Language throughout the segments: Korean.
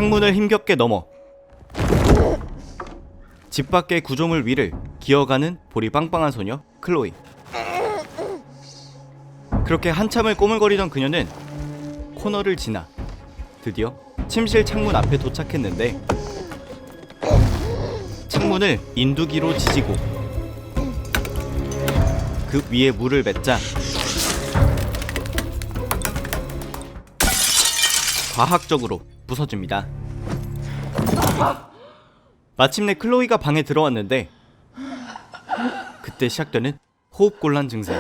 창문을 힘겹게 넘어 집 밖의 구조물 위를 기어가는 볼이 빵빵한 소녀 클로이. 그렇게 한참을 꼬물거리던 그녀는 코너를 지나 드디어 침실 창문 앞에 도착했는데, 창문을 인두기로 지지고 그 위에 물을 맺자 과학적으로 부서집니다. 마침내 클로이가 방에 들어왔는데, 그때 시작되는 호흡곤란 증세.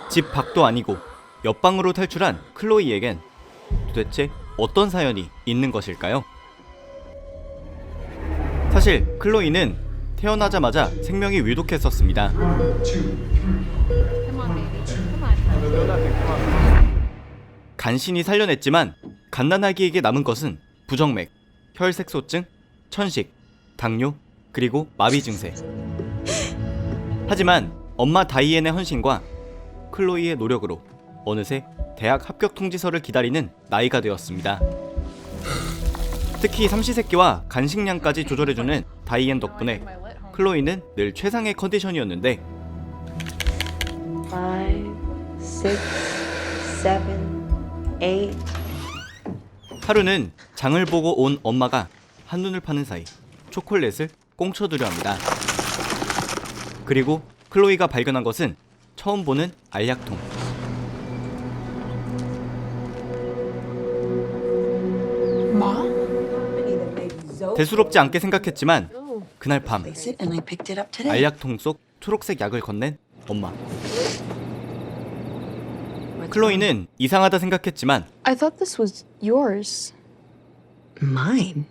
집 밖도 아니고 옆방으로 탈출한 클로이에겐 도대체 어떤 사연이 있는 것일까요? 사실 클로이는 태어나자마자 생명이 위독했었습니다. 간신히 살려냈지만 갓난아기에게 남은 것은 부정맥, 혈색소증, 천식, 당뇨, 그리고 마비 증세. 하지만 엄마 다이앤의 헌신과 클로이의 노력으로 어느새 대학 합격 통지서를 기다리는 나이가 되었습니다. 특히 삼시세끼와 간식량까지 조절해주는 다이앤 덕분에 클로이는 늘 최상의 컨디션이었는데, 5, 6, 7, 8. 하루는 장을 보고 온 엄마가 한눈을 파는 사이 초콜릿을 꽁쳐두려 합니다. 그리고 클로이가 발견한 것은 처음 보는 알약통. 대수롭지 않게 생각했지만 그날 밤 알약통 속 초록색 약을 건넨 엄마. 클로이는 이상하다 생각했지만 I thought this was yours. Mine?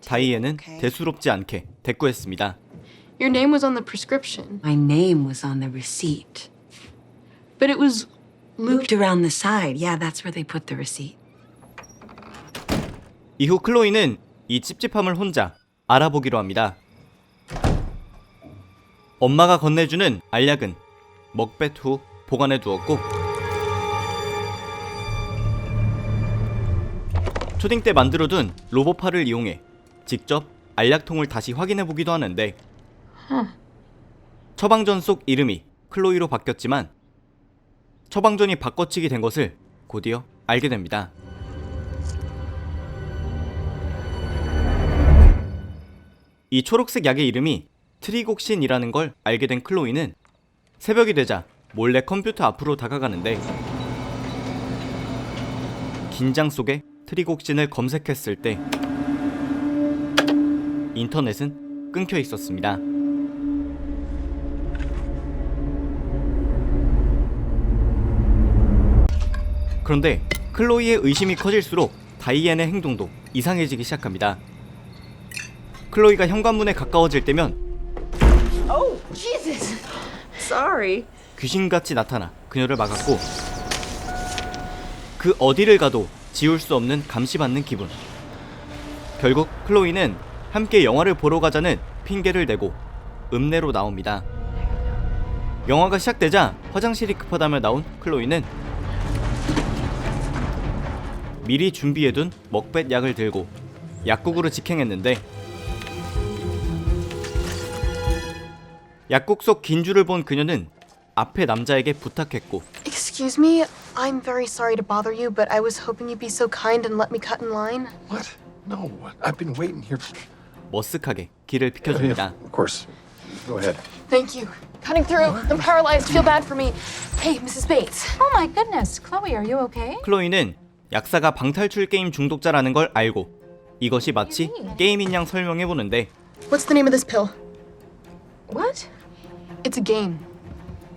다이앤은 대수롭지 않게 대꾸했습니다. Your name was on the prescription, My name was on the receipt. but it was Looped around the side. Yeah, that's where they put the receipt. 이후 클로이는 이 찝찝함을 혼자 알아보기로 합니다. 엄마가 건네주는 알약은 먹뱃 후 보관해 두었고, 초딩 때 만들어둔 로보팔을 이용해 직접 알약통을 다시 확인해 보기도 하는데, 처방전 속 이름이 클로이로 바뀌었지만 처방전이 바꿔치기 된 것을 곧이어 알게 됩니다. 이 초록색 약의 이름이 트리곡신이라는 걸 알게 된 클로이는 새벽이 되자 몰래 컴퓨터 앞으로 다가가는데, 긴장 속에 트리곡신을 검색했을 때 인터넷은 끊겨 있었습니다. 그런데 클로이의 의심이 커질수록 다이앤의 행동도 이상해지기 시작합니다. 클로이가 현관문에 가까워질 때면 Oh, Jesus! Sorry. 귀신같이 나타나 그녀를 막았고, 그 어디를 가도 지울 수 없는 감시받는 기분. 결국 클로이는 함께 영화를 보러 가자는 핑계를 대고 읍내로 나옵니다. 영화가 시작되자 화장실이 급하다며 나온 클로이는 미리 준비해둔 먹뱃 약을 들고 약국으로 직행했는데, 약국 속 긴 줄을 본 그녀는 앞에 남자에게 부탁했고, Excuse me, I'm very sorry to bother you, but I was hoping you'd be so kind and let me cut in line. What? No, I've been waiting here. 머쓱하게 길을 비켜줍니다. Of course. Go ahead. Thank you. Cutting through. I'm paralyzed. Feel bad for me. Hey, Mrs. Bates. Oh my goodness, Chloe, are you okay? 클로이는 약사가 방탈출 게임 중독자라는 걸 알고 이것이 마치 게임인 양 설명해보는데, What's the name of this pill? What? It's a game.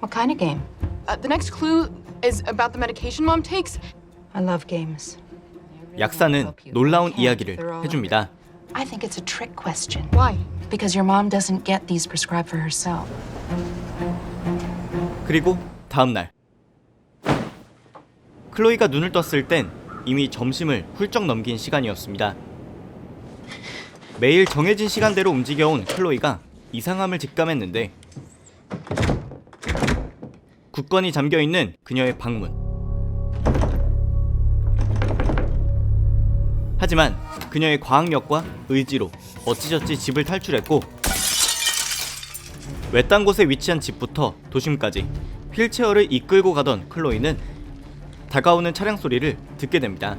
What kind of game? The next clue is about the medication Mom takes. I love games. 약사는 놀라운 이야기를 해줍니다. I think it's a trick question. Why? Because your mom doesn't get these prescribed for herself. 그리고 다음날 클로이가 눈을 떴을 땐 이미 점심을 훌쩍 넘긴 시간이었습니다. 매일 정해진 시간대로 움직여온 클로이가 이상함을 직감했는데, 굳건히 잠겨있는 그녀의 방문. 하지만 그녀의 과학력과 의지로 어찌저찌 집을 탈출했고 외딴 곳에 위치한 집부터 도심까지 휠체어를 이끌고 가던 클로이는 다가오는 차량 소리를 듣게 됩니다.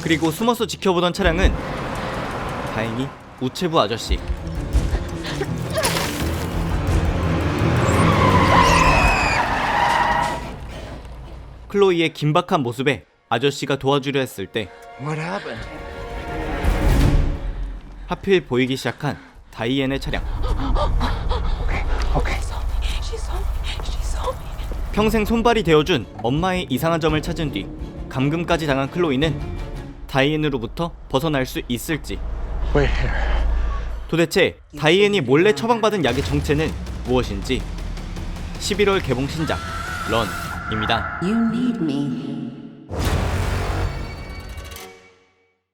그리고 숨어서 지켜보던 차량은 다행히 우체부 아저씨. 클로이의 긴박한 모습에 아저씨가 도와주려 했을 때 What happened? 하필 보이기 시작한 다이앤의 차량. Okay. 평생 손발이 되어준 엄마의 이상한 점을 찾은 뒤 감금까지 당한 클로이는 다이앤으로부터 벗어날 수 있을지. Wait here. 도대체 다이앤이 몰래 처방받은 약의 정체는 무엇인지 11월 개봉 신작 런입니다. You need me.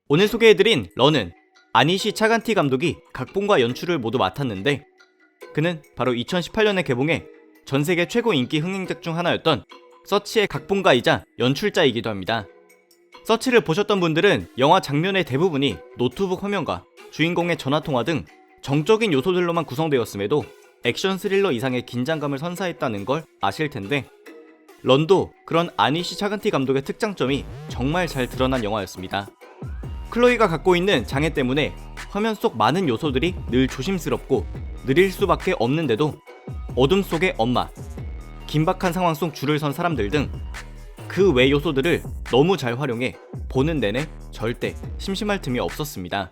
오늘 소개해드린 런은 아니시 차간티 감독이 각본과 연출을 모두 맡았는데 그는 바로 2018년에 개봉해 전세계 최고 인기 흥행작 중 하나였던 서치의 각본가이자 연출자이기도 합니다. 서치를 보셨던 분들은 영화 장면의 대부분이 노트북 화면과 주인공의 전화통화 등 정적인 요소들로만 구성되었음에도 액션 스릴러 이상의 긴장감을 선사했다는 걸 아실 텐데 런도 그런 아니시 차간티 감독의 특장점이 정말 잘 드러난 영화였습니다. 클로이가 갖고 있는 장애 때문에 화면 속 많은 요소들이 늘 조심스럽고 느릴 수밖에 없는데도 어둠 속의 엄마, 긴박한 상황 속 줄을 선 사람들 등 그 외 요소들을 너무 잘 활용해 보는 내내 절대 심심할 틈이 없었습니다.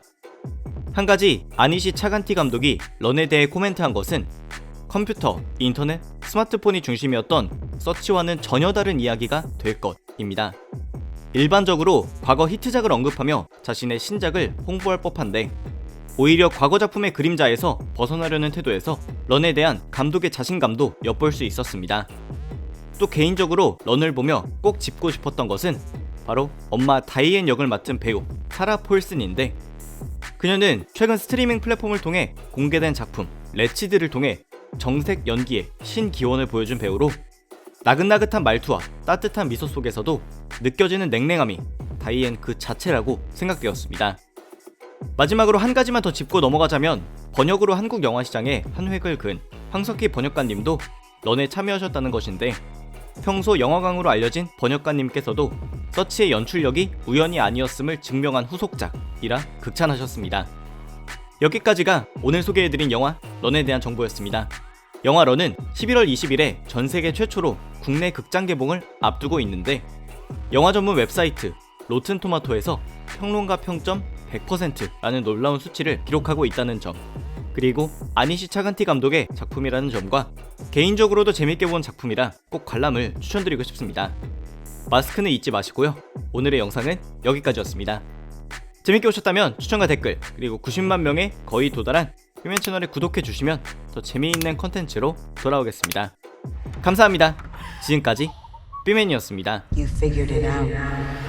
한 가지 아니시 차간티 감독이 런에 대해 코멘트한 것은 컴퓨터, 인터넷, 스마트폰이 중심이었던 서치와는 전혀 다른 이야기가 될 것입니다. 일반적으로 과거 히트작을 언급하며 자신의 신작을 홍보할 법한데 오히려 과거 작품의 그림자에서 벗어나려는 태도에서 런에 대한 감독의 자신감도 엿볼 수 있었습니다. 또 개인적으로 런을 보며 꼭 짚고 싶었던 것은 바로 엄마 다이앤 역을 맡은 배우 사라 폴슨인데 그녀는 최근 스트리밍 플랫폼을 통해 공개된 작품 레치드를 통해 정색 연기의 신기원을 보여준 배우로 나긋나긋한 말투와 따뜻한 미소 속에서도 느껴지는 냉랭함이 다이앤 그 자체라고 생각되었습니다. 마지막으로 한 가지만 더 짚고 넘어가자면 번역으로 한국 영화 시장에 한 획을 그은 황석희 번역가님도 런에 참여하셨다는 것인데 평소 영화광으로 알려진 번역가님께서도 서치의 연출력이 우연이 아니었음을 증명한 후속작이라 극찬하셨습니다. 여기까지가 오늘 소개해드린 영화 런에 대한 정보였습니다. 영화 런은 11월 20일에 전세계 최초로 국내 극장 개봉을 앞두고 있는데 영화 전문 웹사이트 로튼토마토에서 평론가 평점 100%라는 놀라운 수치를 기록하고 있다는 점, 그리고 아니시 차간티 감독의 작품이라는 점과 개인적으로도 재밌게 본 작품이라 꼭 관람을 추천드리고 싶습니다. 마스크는 잊지 마시고요. 오늘의 영상은 여기까지였습니다. 재밌게 보셨다면 추천과 댓글, 그리고 90만 명에 거의 도달한 삐맨 채널에 구독해주시면 더 재미있는 컨텐츠로 돌아오겠습니다. 감사합니다. 지금까지 삐맨이었습니다. You figured it out.